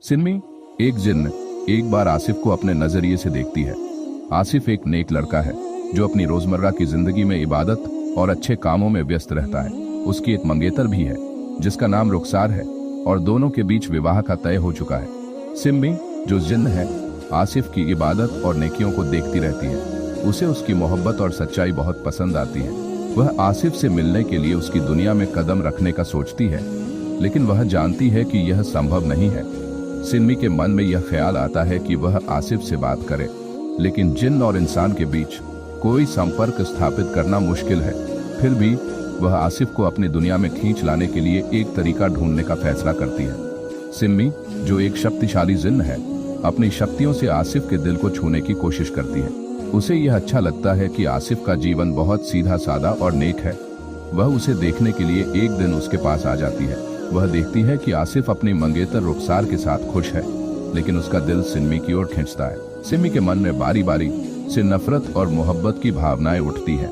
सिम्मी, एक जिन्न एक बार आसिफ को अपने नजरिए से देखती है। आसिफ एक नेक लड़का है जो अपनी रोजमर्रा की जिंदगी में इबादत और अच्छे कामों में व्यस्त रहता है। उसकी एक मंगेतर भी है जिसका नाम रुखसार है और दोनों के बीच विवाह का तय हो चुका है। सिम्मी जो जिन्न है, आसिफ की इबादत और नेकियों को देखती रहती है। उसे उसकी मोहब्बत और सच्चाई बहुत पसंद आती है। वह आसिफ से मिलने के लिए उसकी दुनिया में कदम रखने का सोचती है, लेकिन वह जानती है कि यह संभव नहीं है। सिम्मी के मन में यह ख्याल आता है कि वह आसिफ से बात करे, लेकिन जिन्न और इंसान के बीच कोई संपर्क स्थापित करना मुश्किल है। फिर भी वह आसिफ को अपनी दुनिया में खींच लाने के लिए एक तरीका ढूंढने का फैसला करती है। सिम्मी जो एक शक्तिशाली जिन्न है, अपनी शक्तियों से आसिफ के दिल को छूने की कोशिश करती है। उसे यह अच्छा लगता है कि आसिफ का जीवन बहुत सीधा सादा और नेक है। वह उसे देखने के लिए एक दिन उसके पास आ जाती है। वह देखती है कि आसिफ अपनी मंगेतर रुखसार के साथ खुश है, लेकिन उसका दिल सिम्मी की ओर खींचता है। सिम्मी के मन में बारी बारी से नफरत और मोहब्बत की भावनाएं उठती है।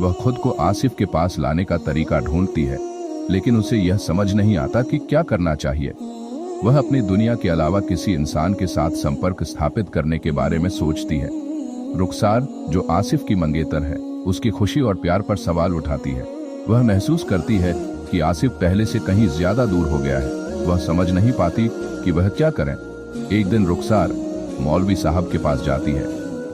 वह खुद को आसिफ के पास लाने का तरीका ढूंढती है, लेकिन उसे यह समझ नहीं आता कि क्या करना चाहिए। वह अपनी दुनिया के अलावा किसी इंसान के साथ संपर्क स्थापित करने के बारे में सोचती है। रुखसार जो आसिफ की मंगेतर है, उसकी खुशी और प्यार पर सवाल उठाती है। वह महसूस करती है कि आसिफ पहले से कहीं ज्यादा दूर हो गया है। वह समझ नहीं पाती कि वह क्या करें। एक दिन रुखसार मौलवी साहब के पास जाती है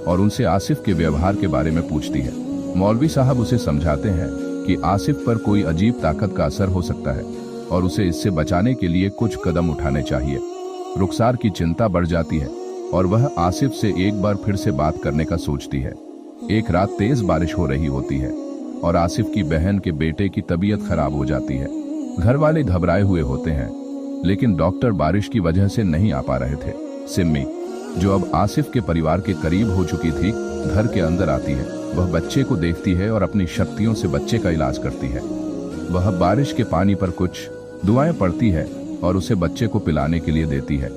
और उनसे आसिफ के व्यवहार के बारे में पूछती है। मौलवी साहब उसे समझाते हैं कि आसिफ पर कोई अजीब ताकत का असर हो सकता है और उसे इससे बचाने के लिए कुछ कदम उठाने चाहिए। रुखसार की चिंता बढ़ जाती है और वह आसिफ से एक बार फिर से बात करने का सोचती है। एक रात तेज बारिश हो रही होती है और आसिफ की बहन के बेटे की तबीयत खराब हो जाती है। घर वाले घबराए हुए होते हैं, लेकिन डॉक्टर बारिश की वजह से नहीं आ पा रहे थे। सिम्मी जो अब आसिफ के परिवार के करीब हो चुकी थी, घर के अंदर आती है। वह बच्चे को देखती है और अपनी शक्तियों से बच्चे का इलाज करती है। वह बारिश के पानी पर कुछ दुआएं पढ़ती है और उसे बच्चे को पिलाने के लिए देती है।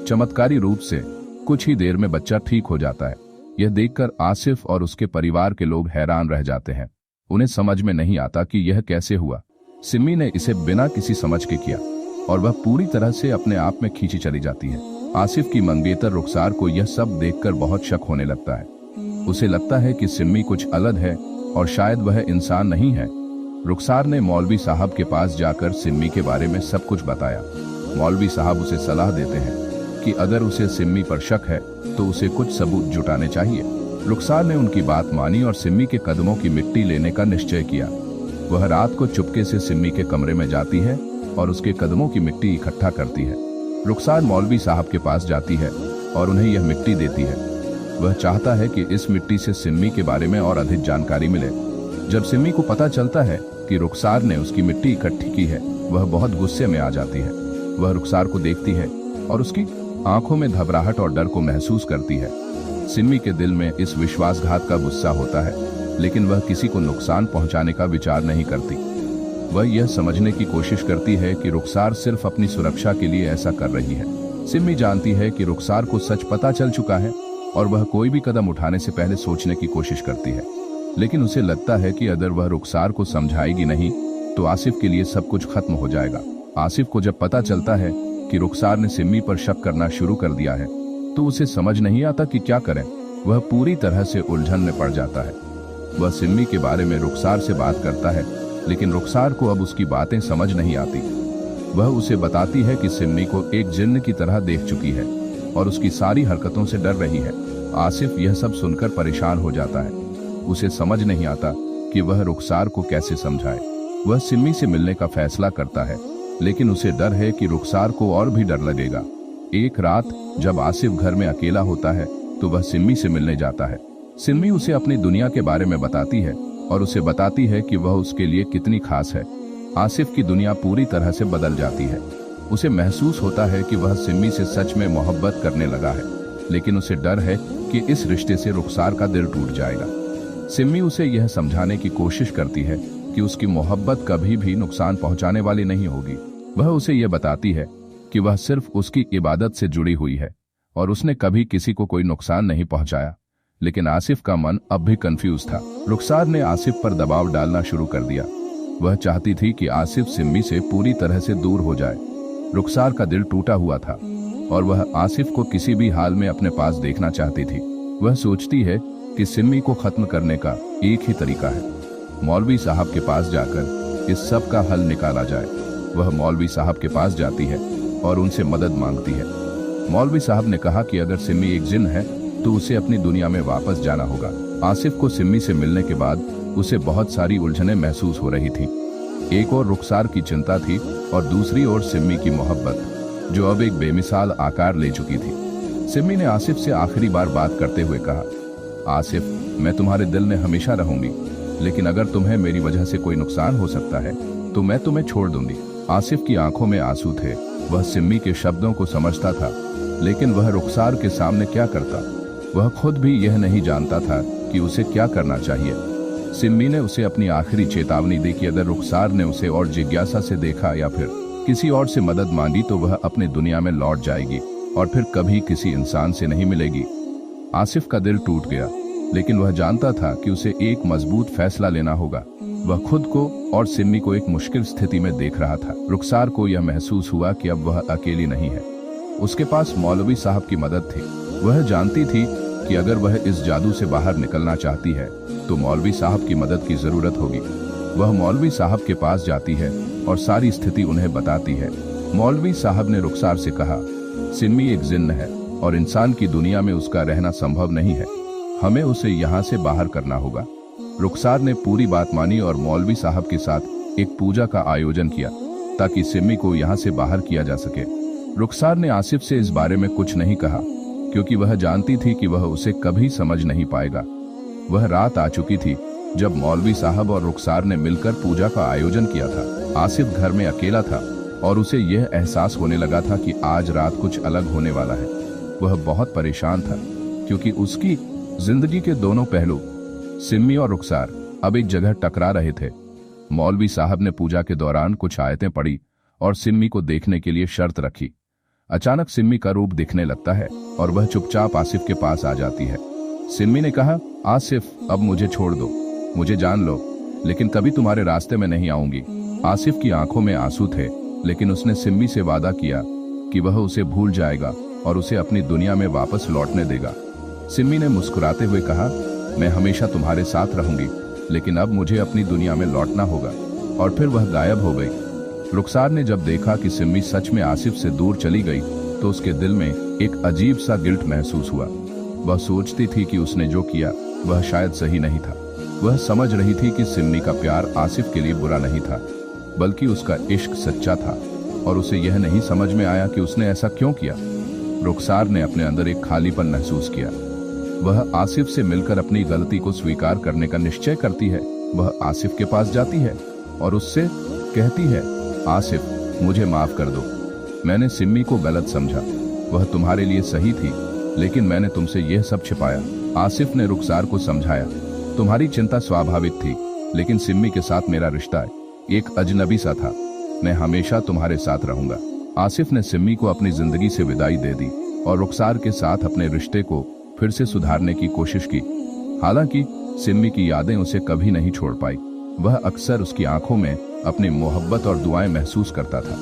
चमत्कारी रूप से कुछ ही देर में बच्चा ठीक हो जाता है। यह देखकर आसिफ और उसके परिवार के लोग हैरान रह जाते हैं। उन्हें समझ में नहीं आता कि यह कैसे हुआ। सिम्मी ने इसे बिना किसी समझ के किया और वह पूरी तरह से अपने आप में खींची चली जाती है। आसिफ की मंगेतर रुखसार को यह सब देखकर बहुत शक होने लगता है। उसे लगता है कि सिम्मी कुछ अलग है और शायद वह इंसान नहीं है। रुखसार ने मौलवी साहब के पास जाकर सिम्मी के बारे में सब कुछ बताया। मौलवी साहब उसे सलाह देते हैं कि अगर उसे सिम्मी पर शक है तो उसे कुछ सबूत जुटाने चाहिए। रुखसार ने उनकी बात मानी और सिम्मी के कदमों की मिट्टी लेने का निश्चय किया। वह रात को चुपके से सिम्मी के कमरे में जाती है और उसके कदमों की मिट्टी इकट्ठा करती है। रुखसार मौलवी साहब के पास जाती है और उन्हें यह मिट्टी देती है। वह चाहता है कि इस मिट्टी से सिम्मी के बारे में और अधिक जानकारी मिले। जब सिम्मी को पता चलता है कि रुखसार ने उसकी मिट्टी इकट्ठी की है, वह बहुत गुस्से में आ जाती है। वह रुखसार को देखती है और उसकी आंखों में घबराहट और डर को महसूस करती है। सिम्मी के दिल में इस विश्वासघात का गुस्सा होता है, लेकिन वह किसी को नुकसान पहुंचाने का विचार नहीं करती। वह यह समझने की कोशिश करती है कि रुखसार सिर्फ अपनी सुरक्षा के लिए ऐसा कर रही है। सिम्मी जानती है कि रुखसार को सच पता चल चुका है और वह कोई भी कदम उठाने से पहले सोचने की कोशिश करती है, लेकिन उसे लगता है कि अगर वह रुखसार को समझाएगी नहीं तो आसिफ के लिए सब कुछ खत्म हो जाएगा। आसिफ को जब पता चलता है कि रुखसार ने सिम्मी पर शक करना शुरू कर दिया है, तो उसे समझ नहीं आता कि क्या करें। वह पूरी तरह से उलझन में पड़ जाता है। वह सिम्मी के बारे में रुखसार से बात करता है, लेकिन रुखसार को अब उसकी बातें समझ नहीं आती। वह उसे बताती है कि सिम्मी को एक जिन्न की तरह देख चुकी है और उसकी सारी हरकतों से डर रही है। आसिफ यह सब सुनकर परेशान हो जाता है। उसे समझ नहीं आता कि वह रुखसार को कैसे समझाए। वह सिम्मी से मिलने का फैसला करता है, लेकिन उसे डर है कि रुखसार को और भी डर लगेगा। एक रात जब आसिफ घर में अकेला होता है तो वह सिम्मी से मिलने जाता है। सिम्मी उसे अपनी दुनिया के बारे में बताती है और उसे बताती है कि वह उसके लिए कितनी खास है। आसिफ की दुनिया पूरी तरह से बदल जाती है। उसे महसूस होता है कि वह सिम्मी से सच में मोहब्बत करने लगा है, लेकिन उसे डर है कि इस रिश्ते से रुखसार का दिल टूट जाएगा। सिम्मी उसे यह समझाने की कोशिश करती है कि उसकी मोहब्बत कभी भी नुकसान पहुंचाने वाली नहीं होगी। वह उसे यह बताती है कि वह सिर्फ उसकी इबादत से जुड़ी हुई है और उसने कभी किसी को कोई नुकसान नहीं पहुंचाया। लेकिन आसिफ का मन अब भी कंफ्यूज था। रुखसार ने आसिफ पर दबाव डालना शुरू कर दिया। वह चाहती थी कि आसिफ सिम्मी से पूरी तरह से दूर हो जाए। रुखसार का दिल टूटा हुआ था। और वह आसिफ को किसी भी हाल में अपने पास देखना चाहती थी। वह सोचती है कि सिम्मी को खत्म करने का एक ही तरीका है, मौलवी साहब के पास जाकर इस सब का हल निकाला जाए। वह मौलवी साहब के पास जाती है और उनसे मदद मांगती है। मौलवी साहब ने कहा कि अगर सिम्मी एक जिन है तो उसे अपनी दुनिया में वापस जाना होगा। आसिफ को सिम्मी से मिलने के बाद उसे बहुत सारी उलझनें महसूस हो रही थी। एक और रुखसार की चिंता थी और दूसरी ओर सिम्मी की मोहब्बत, जो अब एक बेमिसाल आकार ले चुकी थी। सिम्मी ने आसिफ से आखिरी बार बात करते हुए कहा, आसिफ, मैं तुम्हारे दिल में हमेशा रहूंगी, लेकिन अगर तुम्हें मेरी वजह से कोई नुकसान हो सकता है तो मैं तुम्हें छोड़ दूंगी। आसिफ की आंखों में आंसू थे। वह सिम्मी के शब्दों को समझता था, लेकिन वह रुखसार के सामने क्या करता? वह खुद भी यह नहीं जानता था कि उसे क्या करना चाहिए। सिम्मी ने उसे अपनी आखिरी चेतावनी दी कि अगर रुखसार ने उसे और जिज्ञासा से देखा या फिर किसी और से मदद मांगी तो वह अपनी दुनिया में लौट जाएगी और फिर कभी किसी इंसान से नहीं मिलेगी। आसिफ का दिल टूट गया, लेकिन वह जानता था कि उसे एक मजबूत फैसला लेना होगा। वह खुद को और सिम्मी को एक मुश्किल स्थिति में देख रहा था। रुखसार को यह महसूस हुआ कि अब वह अकेली नहीं है। उसके पास मौलवी साहब की मदद थी। वह जानती थी कि अगर वह इस जादू से बाहर निकलना चाहती है तो मौलवी साहब की मदद की जरूरत होगी। वह मौलवी साहब के पास जाती है और सारी स्थिति उन्हें बताती है। मौलवी साहब ने रुखसार से कहा, सिम्मी एक जिन्न है और इंसान की दुनिया में उसका रहना संभव नहीं है। हमें उसे यहाँ से बाहर करना होगा। रुखसार ने पूरी बात मानी और मौलवी साहब के साथ एक पूजा का आयोजन किया ताकि सिम्मी को यहाँ से बाहर किया जा सके। रुखसार ने आसिफ से इस बारे में कुछ नहीं कहा, क्योंकि वह जानती थी कि वह उसे कभी समझ नहीं पाएगा। वह रात आ चुकी थी जब मौलवी साहब और रुखसार ने मिलकर पूजा का आयोजन किया था। आसिफ घर में अकेला था और उसे यह एहसास होने लगा था कि आज रात कुछ अलग होने वाला है। वह बहुत परेशान था, क्योंकि उसकी जिंदगी के दोनों पहलू, सिम्मी और रुखसार, अब एक जगह टकरा रहे थे। मौलवी साहब ने पूजा के दौरान कुछ आयतें पढ़ी और सिम्मी को देखने के लिए शर्त रखी। अचानक सिम्मी का रूप दिखने लगता है और वह चुपचाप आसिफ के पास आ जाती है। सिम्मी ने कहा, आसिफ, अब मुझे छोड़ दो, मुझे जान लो, लेकिन कभी तुम्हारे रास्ते में नहीं आऊंगी। आसिफ की आंखों में आंसू थे, लेकिन उसने सिम्मी से वादा किया कि वह उसे भूल जाएगा और उसे अपनी दुनिया में वापस लौटने देगा। सिम्मी ने मुस्कुराते हुए कहा, मैं हमेशा तुम्हारे साथ रहूंगी, लेकिन अब मुझे अपनी दुनिया में लौटना होगा। और फिर वह गायब हो गई। रुखसार ने जब देखा कि सिम्मी सच में आसिफ से दूर चली गई तो उसके दिल में एक अजीब सा गिल्ट महसूस हुआ। वह सोचती थी कि उसने जो किया वह शायद सही नहीं था। वह समझ रही थी कि सिम्मी का प्यार आसिफ के लिए बुरा नहीं था, बल्कि उसका इश्क सच्चा था, और उसे यह नहीं समझ में आया कि उसने ऐसा क्यों किया। रुखसार ने अपने अंदर एक खालीपन महसूस किया। वह आसिफ से मिलकर अपनी गलती को स्वीकार करने का निश्चय करती है। वह आसिफ के पास जाती है और उससे कहती है, आसिफ, मुझे माफ कर दो, मैंने सिम्मी को गलत समझा। वह तुम्हारे लिए सही थी, लेकिन मैंने तुमसे यह सब छिपाया। आसिफ ने रुखसार को समझाया, तुम्हारी चिंता स्वाभाविक थी, लेकिन सिम्मी के साथ मेरा रिश्ता एक अजनबी सा था। मैं हमेशा तुम्हारे साथ रहूंगा। आसिफ ने सिम्मी को अपनी जिंदगी से विदाई दे दी और रुखसार के साथ अपने रिश्ते को फिर से सुधारने की कोशिश की। हालांकि सिम्मी की यादें उसे कभी नहीं छोड़ पाई। वह अक्सर उसकी आंखों में अपनी मोहब्बत और दुआएं महसूस करता था।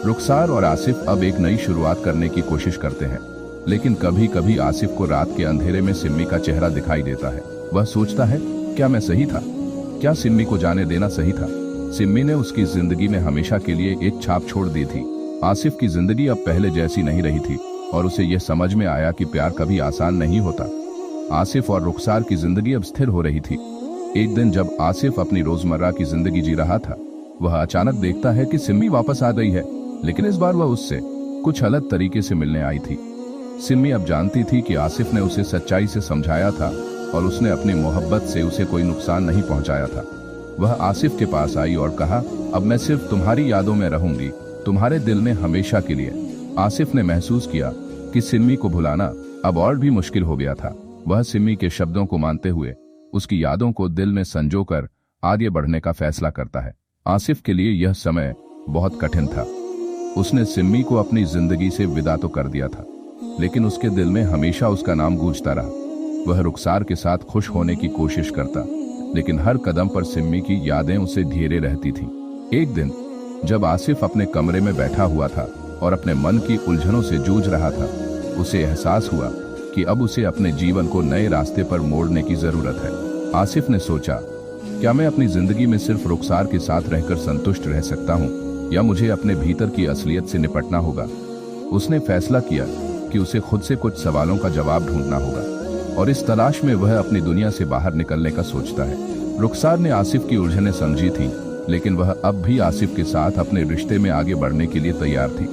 रुखसार और आसिफ अब एक नई शुरुआत करने की कोशिश करते हैं, लेकिन कभी कभी आसिफ को रात के अंधेरे में सिम्मी का चेहरा दिखाई देता है। वह सोचता है, क्या मैं सही था? क्या सिम्मी को जाने देना सही था? सिम्मी ने उसकी जिंदगी में हमेशा के लिए एक छाप छोड़ दी थी। आसिफ की जिंदगी अब पहले जैसी नहीं रही थी और उसे यह समझ में आया कि प्यार कभी आसान नहीं होता। आसिफ और रुखसार की जिंदगी अब स्थिर हो रही थी। एक दिन जब आसिफ अपनी रोजमर्रा की जिंदगी जी रहा था, वह अचानक देखता है कि सिम्मी वापस आ गई है, लेकिन इस बार वह उससे कुछ अलग तरीके से मिलने आई थी। सिम्मी अब जानती थी कि आसिफ ने उसे सच्चाई से समझाया था और उसने अपनी मोहब्बत से उसे कोई नुकसान नहीं पहुंचाया था। वह आसिफ के पास आई और कहा, अब मैं सिर्फ तुम्हारी यादों में रहूंगी, तुम्हारे दिल में हमेशा के लिए। आसिफ ने महसूस किया कि सिम्मी को भुलाना अब और भी मुश्किल हो गया था। वह सिम्मी के शब्दों को मानते हुए उसकी यादों को दिल में संजोकर आगे बढ़ने का फैसला करता है। आसिफ के लिए यह समय बहुत कठिन था। उसने सिम्मी को अपनी जिंदगी से विदा तो कर दिया था, लेकिन उसके दिल में हमेशा उसका नाम गूंजता रहा। वह रुखसार के साथ खुश होने की कोशिश करता, लेकिन हर कदम पर सिम्मी की यादें उसे घेरे रहती थीं। एक दिन जब आसिफ अपने कमरे में बैठा हुआ था, और अपने मन की उलझनों से जूझ रहा था। उसे एहसास हुआ कि अब उसे अपने जीवन को नए रास्ते पर मोड़ने की जरूरत है। आसिफ ने सोचा, क्या मैं अपनी जिंदगी में सिर्फ रुखसार के साथ रहकर संतुष्ट रह सकता हूँ, या मुझे अपने भीतर की असलियत से निपटना होगा। उसने फैसला किया कि उसे खुद से कुछ सवालों का जवाब ढूंढना होगा, और इस तलाश में वह अपनी दुनिया से बाहर निकलने का सोचता है। रुखसार ने आसिफ की उलझनें समझी थी, लेकिन वह अब भी आसिफ के साथ अपने रिश्ते में आगे बढ़ने के लिए तैयार थी।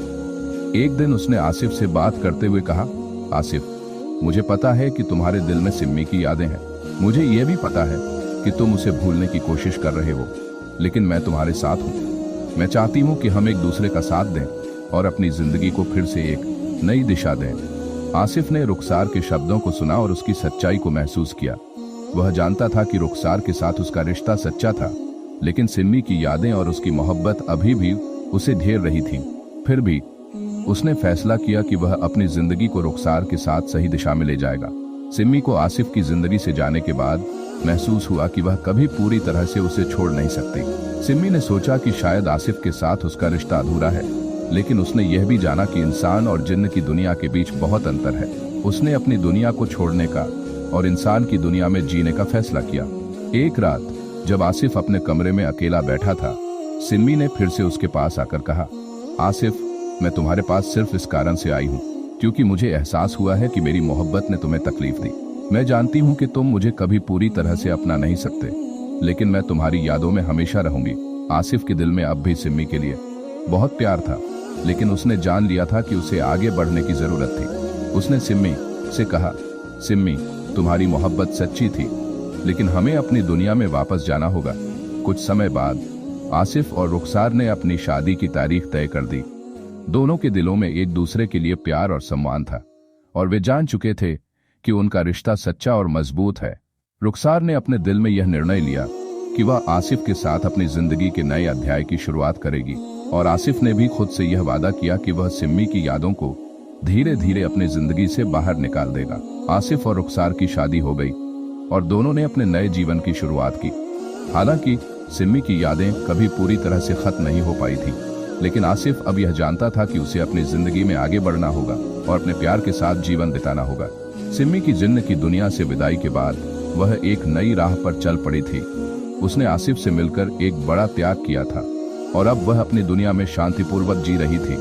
एक दिन उसने आसिफ से बात करते हुए कहा, आसिफ, मुझे पता है कि तुम्हारे दिल में सिम्मी की यादें हैं। मुझे यह भी पता है कि तुम उसे भूलने की कोशिश कर रहे हो, लेकिन मैं तुम्हारे साथ हूँ। मैं चाहती हूँ कि हम एक दूसरे का साथ दें और अपनी जिंदगी को फिर से एक नई दिशा दें। आसिफ ने रुखसार के शब्दों को सुना और उसकी सच्चाई को महसूस किया। वह जानता था कि रुखसार के साथ उसका रिश्ता सच्चा था, लेकिन सिम्मी की यादें और उसकी मोहब्बत अभी भी उसे घेर रही थी। फिर भी उसने फैसला किया कि वह अपनी जिंदगी को रुखसार के साथ सही दिशा में ले जाएगा। सिम्मी को आसिफ की जिंदगी से जाने के बाद महसूस हुआ कि वह कभी पूरी तरह से उसे छोड़ नहीं सकती। सिम्मी ने सोचा कि शायद आसिफ के साथ उसका रिश्ता अधूरा है, लेकिन उसने यह भी जाना कि इंसान और जिन्न की दुनिया के बीच बहुत अंतर है। उसने अपनी दुनिया को छोड़ने का और इंसान की दुनिया में जीने का फैसला किया। एक रात जब आसिफ अपने कमरे में अकेला बैठा था, सिम्मी ने फिर से उसके पास आकर कहा, आसिफ, मैं तुम्हारे पास सिर्फ इस कारण से आई हूँ क्योंकि मुझे एहसास हुआ है कि मेरी मोहब्बत ने तुम्हें तकलीफ दी। मैं जानती हूँ कि तुम मुझे कभी पूरी तरह से अपना नहीं सकते, लेकिन मैं तुम्हारी यादों में हमेशा रहूंगी। आसिफ के दिल में अब भी सिम्मी के लिए बहुत प्यार था, लेकिन उसने जान लिया था कि उसे आगे बढ़ने की जरूरत थी। उसने सिम्मी से कहा, सिम्मी, तुम्हारी मोहब्बत सच्ची थी, लेकिन हमें अपनी दुनिया में वापस जाना होगा। कुछ समय बाद आसिफ और रुखसार ने अपनी शादी की तारीख तय कर दी। दोनों के दिलों में एक दूसरे के लिए प्यार और सम्मान था, और वे जान चुके थे कि उनका रिश्ता सच्चा और मजबूत है। रुखसार ने अपने दिल में यह निर्णय लिया कि वह आसिफ के साथ अपनी जिंदगी के नए अध्याय की शुरुआत करेगी, और आसिफ ने भी खुद से यह वादा किया कि वह सिम्मी की यादों को धीरे धीरे अपनी जिंदगी से बाहर निकाल देगा। आसिफ और रुखसार की शादी हो गई और दोनों ने अपने नए जीवन की शुरुआत की। हालांकि सिम्मी की यादें कभी पूरी तरह से खत्म नहीं हो पाई थी, लेकिन आसिफ अब यह जानता था कि उसे अपनी जिंदगी में आगे बढ़ना होगा और अपने प्यार के साथ जीवन बिताना होगा। सिम्मी की जिन्न की दुनिया से विदाई के बाद वह एक नई राह पर चल पड़ी थी। उसने आसिफ से मिलकर एक बड़ा त्याग किया था, और अब वह अपनी दुनिया में शांतिपूर्वक जी रही थी।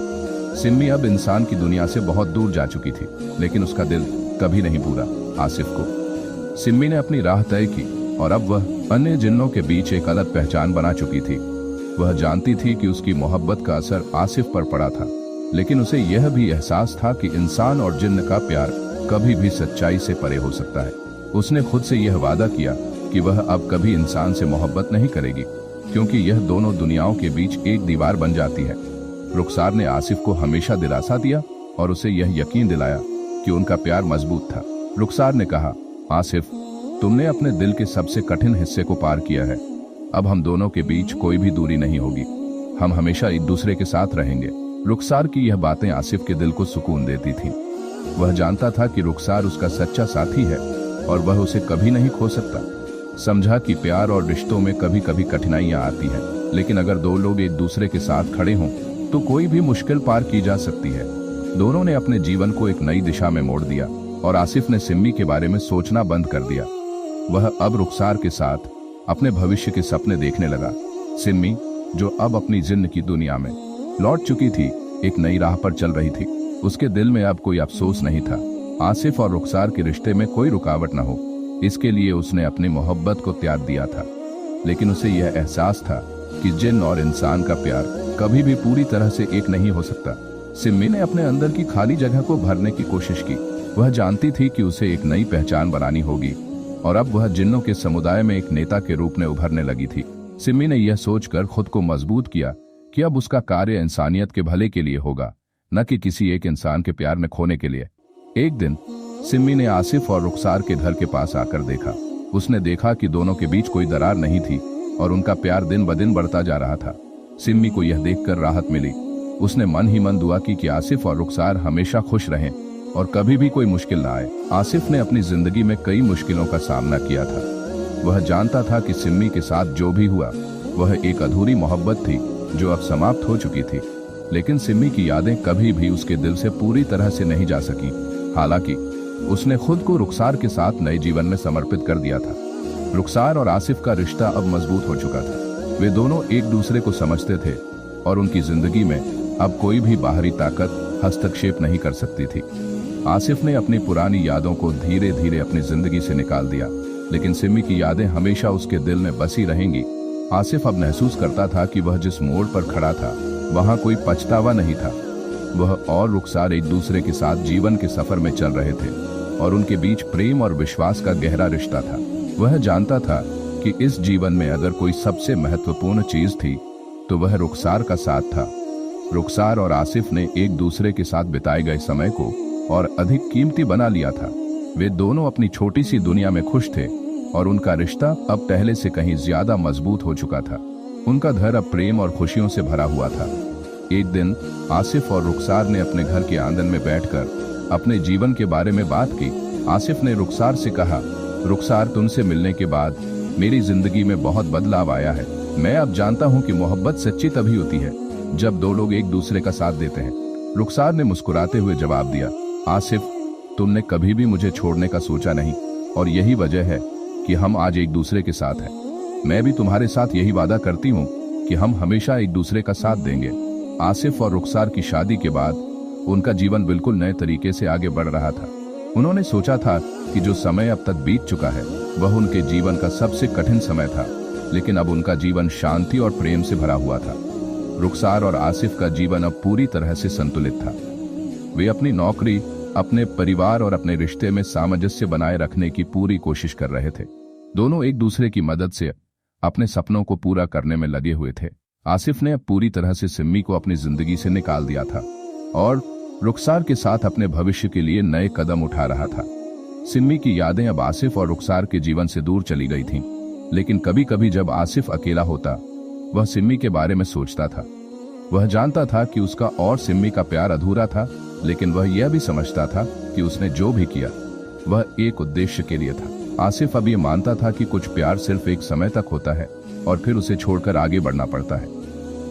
सिम्मी अब इंसान की दुनिया से बहुत दूर जा चुकी थी, लेकिन उसका दिल कभी नहीं भूला आसिफ को। सिम्मी ने अपनी राह तय की, और अब वह अन्य जिन्नों के बीच एक अलग पहचान बना चुकी थी। वह जानती थी कि उसकी मोहब्बत का असर आसिफ पर पड़ा था, लेकिन उसे यह भी एहसास था कि इंसान और जिन्न का प्यार कभी भी सच्चाई से परे हो सकता है। उसने खुद से यह वादा किया कि वह अब कभी इंसान से मोहब्बत नहीं करेगी, क्योंकि यह दोनों दुनियाओं के बीच एक दीवार बन जाती है। रुखसार ने आसिफ को हमेशा दिलासा दिया और उसे यह यकीन दिलाया कि उनका प्यार मजबूत था। रुखसार ने कहा, आसिफ, तुमने अपने दिल के सबसे कठिन हिस्से को पार किया है। अब हम दोनों के बीच कोई भी दूरी नहीं होगी। हम हमेशा एक दूसरे के साथ रहेंगे। रुखसार की यह बातें आसिफ के दिल को सुकून देती थीं। वह जानता था कि रुखसार उसका सच्चा साथी है और वह उसे कभी नहीं खो सकता। समझा कि प्यार और रिश्तों में कभी कभी कठिनाइयां आती हैं, लेकिन अगर दो लोग एक दूसरे के साथ खड़े हों तो कोई भी मुश्किल पार की जा सकती है। दोनों ने अपने जीवन को एक नई दिशा में मोड़ दिया, और आसिफ ने सिम्मी के बारे में सोचना बंद कर दिया। वह अब रुखसार के साथ अपने भविष्य के सपने देखने लगा। सिम्मी, जो अब अपनी जिन्न की दुनिया में लौट चुकी थी, एक नई राह पर चल रही थी। उसके दिल में अब कोई अफसोस नहीं था। आसिफ और रुखसार के रिश्ते में कोई रुकावट न हो, इसके लिए उसने अपनी मोहब्बत को त्याग दिया था। लेकिन उसे यह एहसास था कि जिन्न और इंसान का प्यार कभी भी पूरी तरह से एक नहीं हो सकता। सिम्मी ने अपने अंदर की खाली जगह को भरने की कोशिश की। वह जानती थी कि उसे एक नई पहचान बनानी होगी, और अब वह जिन्नों के समुदाय में एक नेता के रूप में उभरने लगी थी। सिम्मी ने यह सोचकर खुद को मजबूत किया कि अब उसका कार्य इंसानियत के भले के लिए होगा, न कि किसी एक इंसान के प्यार में खोने के लिए। एक दिन सिम्मी ने आसिफ और रुखसार के घर के पास आकर देखा। उसने देखा कि दोनों के बीच कोई दरार नहीं थी और उनका प्यार दिन ब दिन बढ़ता जा रहा था। सिम्मी को यह देखकर राहत मिली। उसने मन ही मन दुआ की कि आसिफ और रुखसार हमेशा खुश रहें और कभी भी कोई मुश्किल ना आए। आसिफ ने अपनी जिंदगी में कई मुश्किलों का सामना किया था। वह जानता था कि सिम्मी के साथ जो भी हुआ वह एक अधूरी मोहब्बत थी जो अब समाप्त हो चुकी थी। लेकिन सिम्मी की यादें कभी भी उसके दिल से पूरी तरह से नहीं जा सकी। हालांकि उसने खुद को रुखसार के साथ नए जीवन में समर्पित कर दिया था। रुखसार और आसिफ का रिश्ता अब मजबूत हो चुका था। वे दोनों एक दूसरे को समझते थे और उनकी जिंदगी में अब कोई भी बाहरी ताकत हस्तक्षेप नहीं कर सकती थी। आसिफ ने अपनी पुरानी यादों को धीरे धीरे अपनी जिंदगी से निकाल दिया, लेकिन सिम्मी की यादें हमेशा उसके दिल में बसी रहेंगी। आसिफ अब महसूस करता था कि वह जिस मोड़ पर खड़ा था वहां कोई पछतावा नहीं था। वह और रुखसार एक दूसरे के साथ जीवन के सफर में चल रहे थे और उनके बीच प्रेम और विश्वास का गहरा रिश्ता था। वह जानता था कि इस जीवन में अगर कोई सबसे महत्वपूर्ण चीज थी तो वह रुखसार का साथ था। रुखसार और आसिफ ने एक दूसरे के साथ बिताए गए समय को और अधिक कीमती बना लिया था। वे दोनों अपनी छोटी सी दुनिया में खुश थे और उनका रिश्ता अब पहले से कहीं ज्यादा मजबूत हो चुका था। उनका घर अब प्रेम और खुशियों से भरा हुआ था। एक दिन आसिफ और रुखसार ने अपने घर के आंगन में बैठकर अपने जीवन के बारे में बात की। आसिफ ने रुखसार से कहा, रुखसार, तुमसे मिलने के बाद मेरी जिंदगी में बहुत बदलाव आया है। मैं अब जानता हूँ कि मोहब्बत सच्ची तभी होती है जब दो लोग एक दूसरे का साथ देते हैं। रुखसार ने मुस्कुराते हुए जवाब दिया, आसिफ, तुमने कभी भी मुझे छोड़ने का सोचा नहीं और यही वजह है कि हम आज एक दूसरे के साथ हैं। मैं भी तुम्हारे साथ यही वादा करती हूँ कि हम हमेशा एक दूसरे का साथ देंगे। आसिफ और रुखसार की शादी के बाद उनका जीवन बिल्कुल नए तरीके से आगे बढ़ रहा था। उन्होंने सोचा था कि जो समय अब तक बीत चुका है वह उनके जीवन का सबसे कठिन समय था, लेकिन अब उनका जीवन शांति और प्रेम से भरा हुआ था। रुखसार और आसिफ का जीवन अब पूरी तरह से संतुलित था। वे अपनी नौकरी, अपने परिवार और अपने रिश्ते में सामंजस्य बनाए रखने की पूरी कोशिश कर रहे थे। दोनों एक दूसरे की मदद से अपने सपनों को पूरा करने में लगे हुए थे। आसिफ ने अब पूरी तरह से सिम्मी को अपनी जिंदगी से निकाल दिया था और रुखसार के साथ अपने भविष्य के लिए नए कदम उठा रहा था। सिम्मी की यादें अब आसिफ और रुखसार के जीवन से दूर चली गई थीं, लेकिन कभी कभी जब आसिफ अकेला होता वह सिम्मी के बारे में सोचता था। वह जानता था कि उसका और सिम्मी का प्यार अधूरा था, लेकिन वह यह भी समझता था कि उसने जो भी किया वह एक उद्देश्य के लिए था। आसिफ अब ये मानता था कि कुछ प्यार सिर्फ एक समय तक होता है और फिर उसे छोड़कर आगे बढ़ना पड़ता है।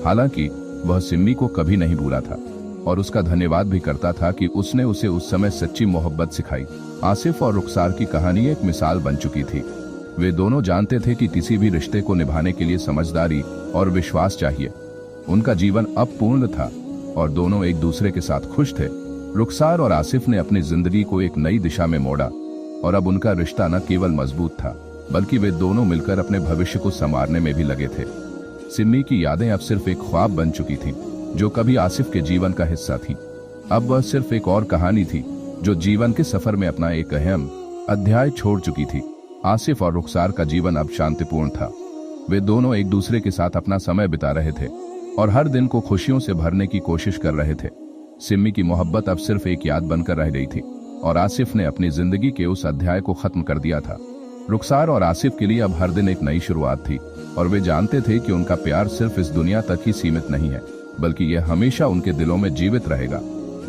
हालांकि वह सिम्मी को कभी नहीं भूला था और उसका धन्यवाद भी करता था कि उसने उसे उस समय सच्ची मोहब्बत सिखाई। आसिफ और रुखसार की कहानी एक मिसाल बन चुकी थी। वे दोनों जानते थे कि किसी भी रिश्ते को निभाने के लिए समझदारी और विश्वास चाहिए। उनका जीवन अब पूर्ण था और दोनों एक दूसरे के साथ खुश थे। रुखसार और आसिफ ने अपनी जिंदगी को एक नई दिशा में मोड़ा और अब उनका रिश्ता न केवल मजबूत था बल्कि वे दोनों मिलकर अपने भविष्य को संवारने में भी लगे थे। सिम्मी की यादें अब सिर्फ एक ख्वाब बन चुकी थीं, जो कभी आसिफ के जीवन का हिस्सा थी। अब वह सिर्फ एक और कहानी थी जो जीवन के सफर में अपना एक अहम अध्याय छोड़ चुकी थी। आसिफ और रुखसार का जीवन अब शांतिपूर्ण था। वे दोनों एक दूसरे के साथ अपना समय बिता रहे थे और हर दिन को खुशियों से भरने की कोशिश कर रहे थे। सिम्मी की मोहब्बत अब सिर्फ एक याद बनकर रह गई थी और आसिफ ने अपनी जिंदगी के उस अध्याय को खत्म कर दिया था। रुखसार और आसिफ के लिए अब हर दिन एक नई शुरुआत थी और वे जानते थे कि उनका प्यार सिर्फ इस दुनिया तक ही सीमित नहीं है, बल्कि यह हमेशा उनके दिलों में जीवित रहेगा।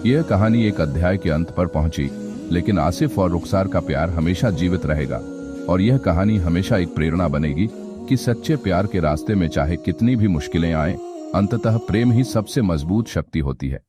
यह कहानी एक अध्याय के अंत पर पहुंची, लेकिन आसिफ और रुखसार का प्यार हमेशा जीवित रहेगा और यह कहानी हमेशा एक प्रेरणा बनेगी कि सच्चे प्यार के रास्ते में चाहे कितनी भी मुश्किलें आए, अंततः प्रेम ही सबसे मजबूत शक्ति होती है।